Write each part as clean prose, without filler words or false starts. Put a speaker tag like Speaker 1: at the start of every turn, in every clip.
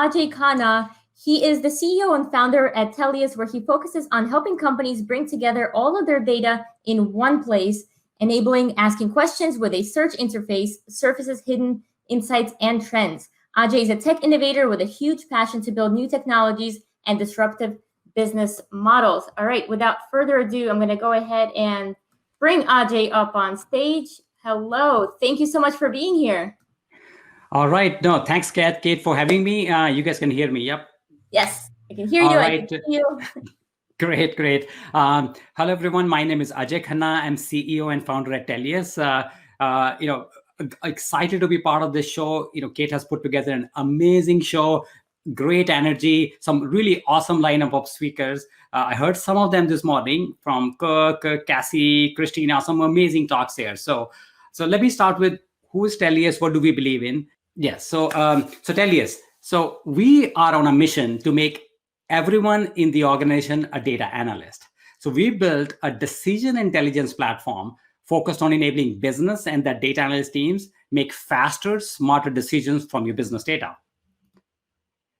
Speaker 1: Ajay Khanna. He is the CEO and founder at Telius, where he focuses on helping companies bring together all of their data in one place, enabling asking questions with a search interface, surfaces hidden insights and trends. Ajay is a tech innovator with a huge passion to build new technologies and disruptive business models. All right, without further ado, I'm going to go ahead and bring Ajay up on stage. Hello, thank you so much for being here.
Speaker 2: All right, no, thanks, Kate, for having me. You guys can hear me, yep?
Speaker 1: Yes, I can hear you.
Speaker 2: All
Speaker 1: I
Speaker 2: right.
Speaker 1: can hear you.
Speaker 2: Great. Hello, everyone. My name is Ajay Khanna. I'm CEO and founder at Telius. Excited to be part of this show. Kate has put together an amazing show, great energy, some really awesome lineup of speakers. I heard some of them this morning from Kirk, Cassie, Christina, some amazing talks here. So let me start with who is Telius? What do we believe in? Yes. So Telius. So we are on a mission to make everyone in the organization a data analyst. So we built a decision intelligence platform focused on enabling business and the data analyst teams make faster, smarter decisions from your business data.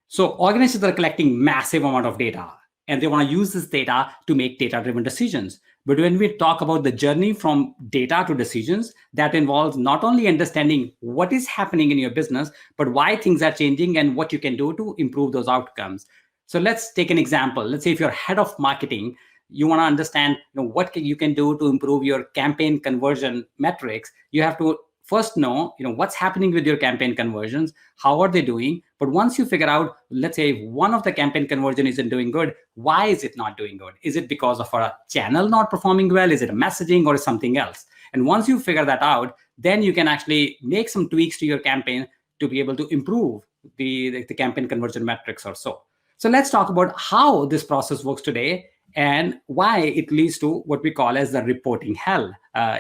Speaker 2: So organizations are collecting massive amount of data, and they want to use this data to make data-driven decisions. But when we talk about the journey from data to decisions, that involves not only understanding what is happening in your business, but why things are changing and what you can do to improve those outcomes. So let's take an example. Let's say if you're head of marketing, you want to understand what you can do to improve your campaign conversion metrics. You have to first know what's happening with your campaign conversions, how are they doing. But once you figure out, let's say if one of the campaign conversion isn't doing good, why is it not doing good? Is it because of a channel not performing well? Is it a messaging or something else? And once you figure that out, then you can actually make some tweaks to your campaign to be able to improve the campaign conversion metrics or so. So let's talk about how this process works today and why it leads to what we call as the reporting hell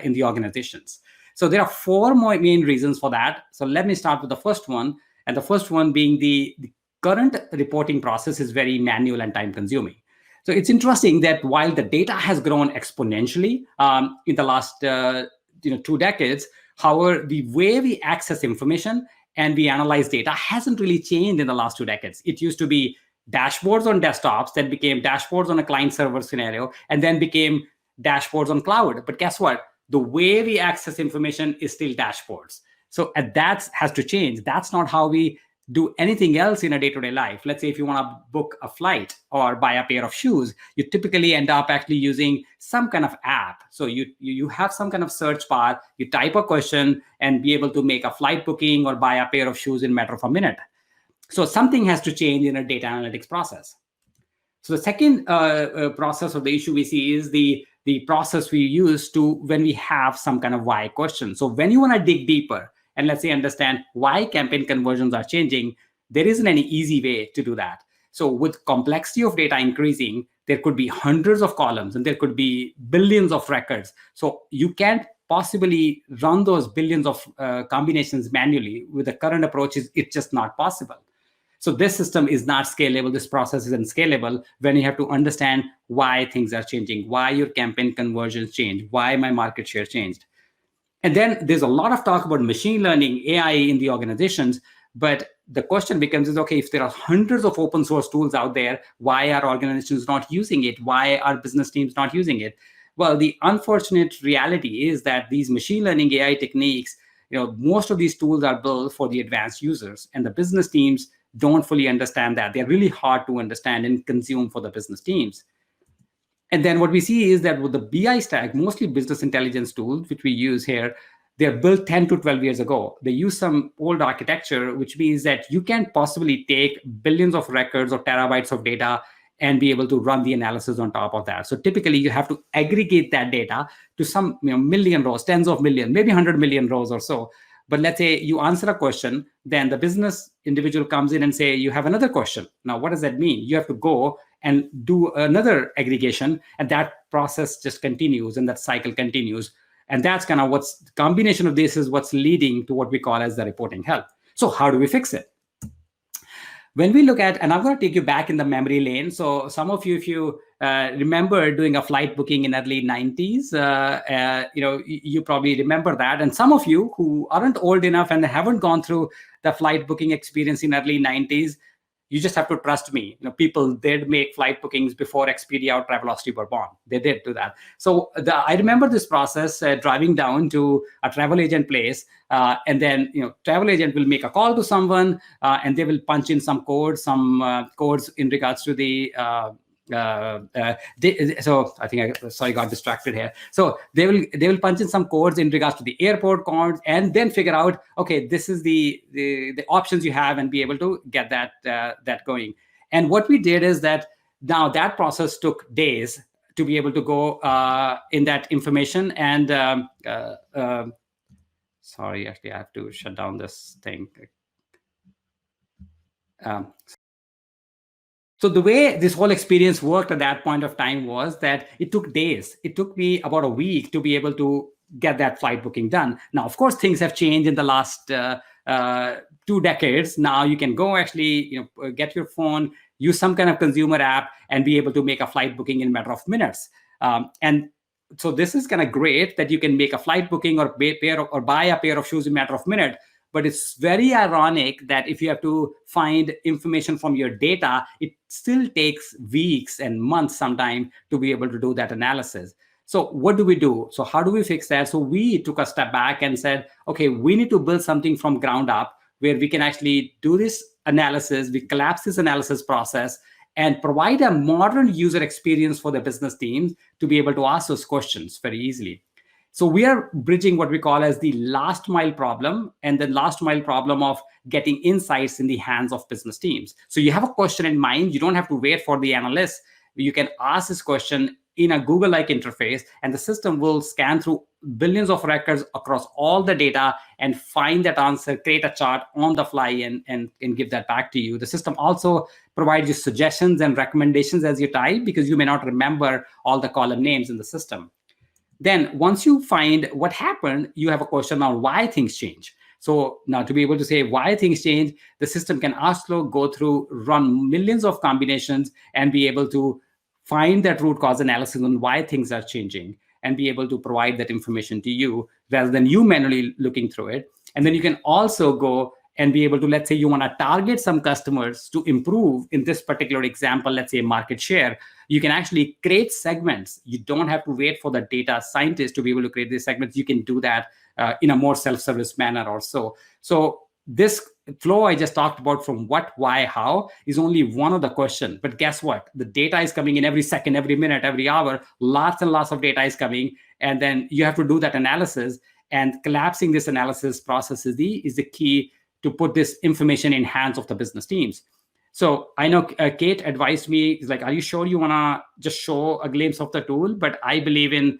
Speaker 2: in the organizations. So there are four main reasons for that. So let me start with the first one. And the first one being the current reporting process is very manual and time consuming. So it's interesting that while the data has grown exponentially in the last 2 decades, however, the way we access information and we analyze data hasn't really changed in the last 2 decades. It used to be dashboards on desktops, then became dashboards on a client server scenario, and then became dashboards on cloud. But guess what? The way we access information is still dashboards. So that has to change. That's not how we do anything else in a day-to-day life. Let's say if you want to book a flight or buy a pair of shoes, you typically end up actually using some kind of app. So you have some kind of search bar, you type a question and be able to make a flight booking or buy a pair of shoes in a matter of a minute. So something has to change in a data analytics process. So the second process of the issue we see is the process we use to when we have some kind of why question. So when you want to dig deeper and let's say understand why campaign conversions are changing, there isn't any easy way to do that. So with complexity of data increasing, there could be hundreds of columns and there could be billions of records. So you can't possibly run those billions of combinations manually. With the current approach, it's just not possible. So this system is not scalable. This process isn't scalable when you have to understand why things are changing, why your campaign conversions change, why my market share changed. And then there's a lot of talk about machine learning, AI in the organizations. But the question becomes okay, if there are hundreds of open source tools out there, why are organizations not using it? Why are business teams not using it? Well, the unfortunate reality is that these machine learning AI techniques, most of these tools are built for the advanced users, and the business teams don't fully understand that. They're really hard to understand and consume for the business teams. And then what we see is that with the BI stack, mostly business intelligence tools, which we use here, they're built 10 to 12 years ago. They use some old architecture, which means that you can't possibly take billions of records or terabytes of data and be able to run the analysis on top of that. So typically you have to aggregate that data to some million rows, tens of million, maybe 100 million rows or so. But let's say you answer a question, then the business individual comes in and say, you have another question. Now, what does that mean? You have to go and do another aggregation, and that process just continues and that cycle continues. And that's kind of what's the combination of this is what's leading to what we call as the reporting hell. So how do we fix it? When we look at, and I'm going to take you back in the memory lane. So some of you, if you remember doing a flight booking in early 90s, you probably remember that. And some of you who aren't old enough and haven't gone through the flight booking experience in early 90s, you just have to trust me. People did make flight bookings before Expedia or Travelocity were born. They did do that. So I remember this process, driving down to a travel agent place, and then travel agent will make a call to someone, and they will punch in some codes in regards to the so I think I got distracted here. So they will punch in some codes in regards to the airport codes, and then figure out, okay, this is the options you have, and be able to get that going. And what we did is that now that process took days to be able to go in that information. And sorry, actually I have to shut down this thing. So the way this whole experience worked at that point of time was that it took days. It took me about a week to be able to get that flight booking done. Now, of course, things have changed in the last 2 decades. Now you can go actually, get your phone, use some kind of consumer app, and be able to make a flight booking in a matter of minutes. And so this is kind of great that you can make a flight booking or buy a pair of shoes in a matter of minutes. But it's very ironic that if you have to find information from your data, it still takes weeks and months sometimes to be able to do that analysis. So what do we do? So how do we fix that? So we took a step back and said, okay, we need to build something from ground up where we can actually do this analysis. We collapse this analysis process and provide a modern user experience for the business teams to be able to ask those questions very easily. So we are bridging what we call as the last mile problem, and the last mile problem of getting insights in the hands of business teams. So you have a question in mind. You don't have to wait for the analyst. You can ask this question in a Google-like interface, and the system will scan through billions of records across all the data and find that answer, create a chart on the fly, and give that back to you. The system also provides you suggestions and recommendations as you type, because you may not remember all the column names in the system. Then once you find what happened, you have a question on why things change. So now to be able to say why things change, the system can go through, run millions of combinations, and be able to find that root cause analysis on why things are changing, and be able to provide that information to you rather than you manually looking through it. And then you can also go and be able to, let's say you want to target some customers to improve, in this particular example, let's say market share. You can actually create segments. You don't have to wait for the data scientist to be able to create these segments. You can do that in a more self-service manner also. So this flow I just talked about, from what, why, how, is only one of the questions. But guess what? The data is coming in every second, every minute, every hour. Lots and lots of data is coming. And then you have to do that analysis. And collapsing this analysis process is the key to put this information in hands of the business teams. So I know Kate advised me, is like, are you sure you want to just show a glimpse of the tool? But I believe in,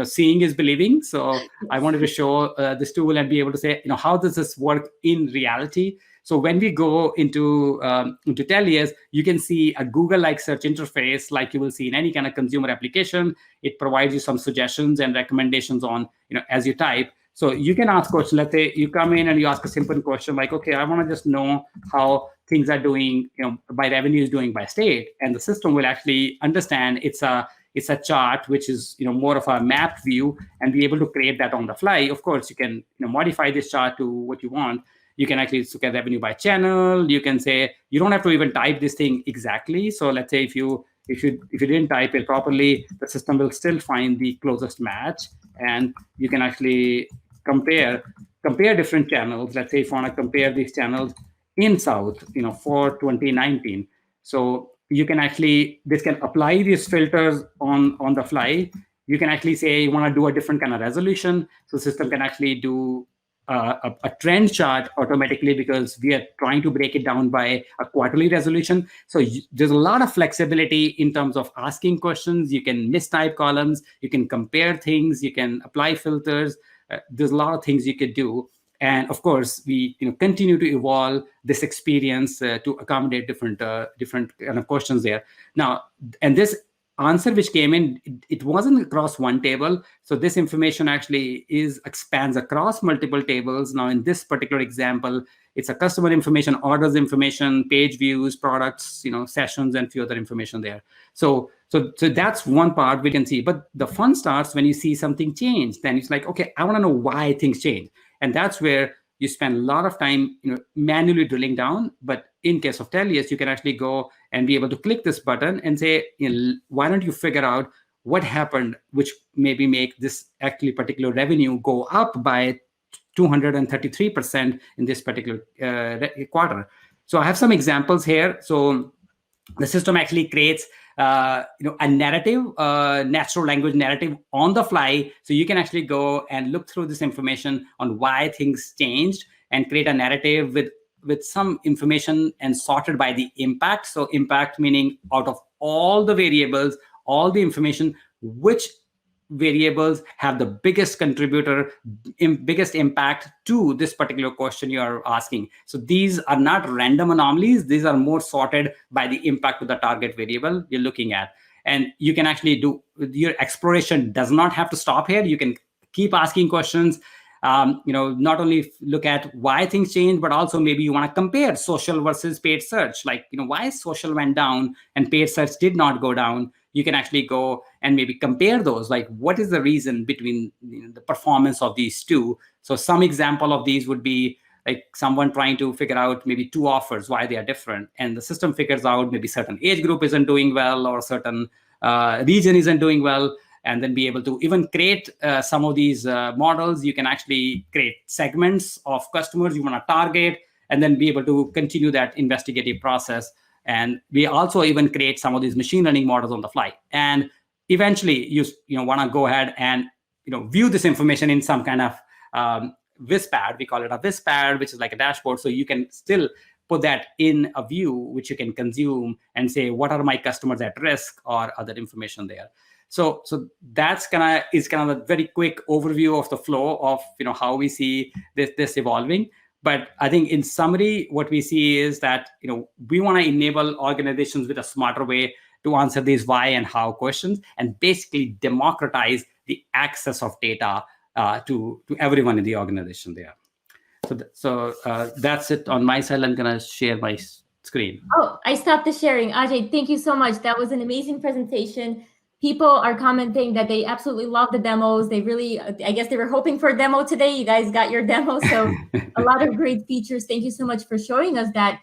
Speaker 2: seeing is believing. So I wanted to show this tool and be able to say, how does this work in reality? So when we go into Tellius, you can see a Google-like search interface, like you will see in any kind of consumer application. It provides you some suggestions and recommendations on, as you type. So you can ask questions. Let's say you come in and you ask a simple question like, okay, I want to just know how things are doing, by revenue is doing by state. And the system will actually understand it's a chart, which is, more of a mapped view, and be able to create that on the fly. Of course, you can, modify this chart to what you want. You can actually look at revenue by channel. You can say, you don't have to even type this thing exactly. So let's say if you didn't type it properly, the system will still find the closest match, and you can actually compare different channels. Let's say if you want to compare these channels in South, for 2019. So you can actually, this can apply these filters on the fly. You can actually say you want to do a different kind of resolution. So the system can actually do a trend chart automatically, because we are trying to break it down by a quarterly resolution. So there's a lot of flexibility in terms of asking questions. You can mistype columns, you can compare things, you can apply filters. There's a lot of things you could do. And of course, we continue to evolve this experience to accommodate different kind of questions there. Now, and this answer which came in, it wasn't across one table. So this information actually expands across multiple tables. Now, in this particular example, it's a customer information, orders information, page views, products, sessions, and few other information there. So that's one part we can see. But the fun starts when you see something change. Then it's like, okay, I want to know why things change. And that's where you spend a lot of time, manually drilling down. But in case of Tellius, you can actually go and be able to click this button and say, why don't you figure out what happened, which maybe make this actually particular revenue go up by 233% in this particular quarter. So I have some examples here. So the system actually creates a narrative, natural language narrative on the fly. So you can actually go and look through this information on why things changed and create a narrative with some information and sorted by the impact. So impact meaning out of all the variables, all the information, which variables have the biggest contributor, biggest impact to this particular question you are asking. So these are not random anomalies. These are more sorted by the impact of the target variable you're looking at. And you can actually your exploration does not have to stop here. You can keep asking questions. Not only look at why things change, but also maybe you want to compare social versus paid search. Like, why social went down and paid search did not go down. You can actually go and maybe compare those. Like, what is the reason between the performance of these two? So some example of these would be like someone trying to figure out maybe two offers, why they are different. And the system figures out maybe certain age group isn't doing well or certain region isn't doing well. And then be able to even create some of these models. You can actually create segments of customers you want to target, and then be able to continue that investigative process. And we also even create some of these machine learning models on the fly. And eventually, you want to go ahead and view this information in some kind of WISPAD. We call it a WISPAD, which is like a dashboard. So you can still put that in a view, which you can consume and say, what are my customers at risk, or other information there. So that's kind of a very quick overview of the flow of how we see this evolving. But I think in summary, what we see is that we want to enable organizations with a smarter way to answer these why and how questions, and basically democratize the access of data to everyone in the organization there. So that's it on my side. I'm going to share my screen.
Speaker 1: Oh, I stopped the sharing. Ajay, thank you so much. That was an amazing presentation. People are commenting that they absolutely love the demos. They really, I guess they were hoping for a demo today. You guys got your demo. So a lot of great features. Thank you so much for showing us that.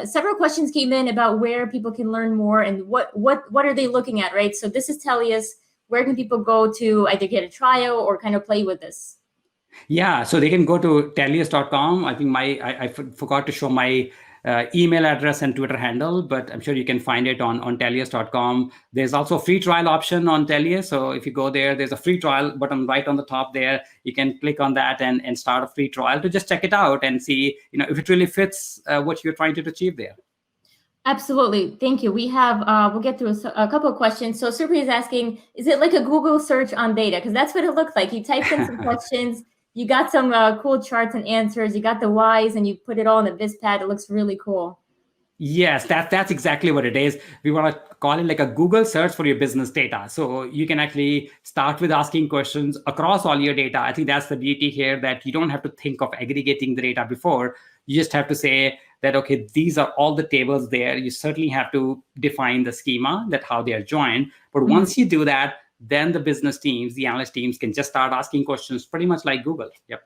Speaker 1: Several questions came in about where people can learn more and what are they looking at, right? So this is Tellius. Where can people go to either get a trial or kind of play with this?
Speaker 2: Yeah, so they can go to tellius.com. I think I forgot to show my email address and Twitter handle, but I'm sure you can find it on tellius.com. There's also a free trial option on Tellius. So if you go there, there's a free trial button right on the top there. You can click on that and start a free trial to just check it out and see if it really fits what you're trying to achieve there.
Speaker 1: Absolutely. Thank you. We have, we'll get through a couple of questions. So Surpi is asking, is it like a Google search on data? Because that's what it looks like. You typed in some questions. You got some cool charts and answers. You got the whys, and you put it all in the WISPAD. It looks really cool.
Speaker 2: Yes, that's exactly what it is. We want to call it like a Google search for your business data. So you can actually start with asking questions across all your data. I think that's the beauty here, that you don't have to think of aggregating the data before. You just have to say that, okay, these are all the tables there. You certainly have to define the schema, that how they are joined. But once you do that, then the business teams, the analyst teams can just start asking questions pretty much like Google. Yep.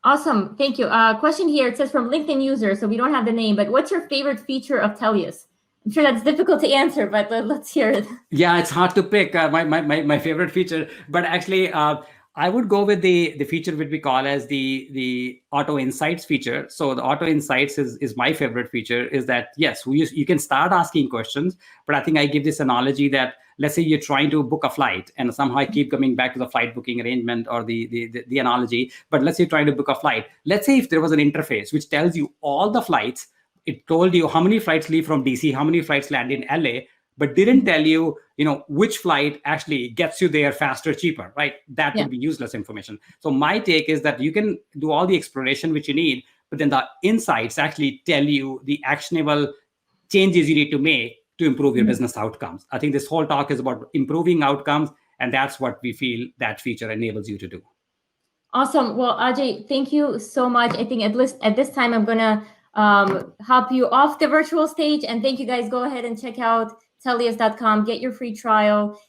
Speaker 1: Awesome. Thank you. Question here. It says from LinkedIn user, so we don't have the name, but what's your favorite feature of Tellius? I'm sure that's difficult to answer, but let's hear it.
Speaker 2: Yeah, it's hard to pick my favorite feature, but actually, I would go with the feature which we call as the Auto Insights feature. So the Auto Insights is my favorite feature. Is that yes, you can start asking questions, but I think I give this analogy that let's say you're trying to book a flight, and somehow I keep coming back to the flight booking arrangement or the analogy. But let's say you're trying to book a flight. Let's say if there was an interface which tells you all the flights, it told you how many flights leave from DC, how many flights land in LA, but didn't tell you, which flight actually gets you there faster, cheaper, right? That would be useless information. So my take is that you can do all the exploration which you need, but then the insights actually tell you the actionable changes you need to make to improve your business outcomes. I think this whole talk is about improving outcomes, and that's what we feel that feature enables you to do.
Speaker 1: Awesome. Well, Ajay, thank you so much. I think at this time, I'm going to hop you off the virtual stage, and thank you guys. Go ahead and check out tellius.com, get your free trial.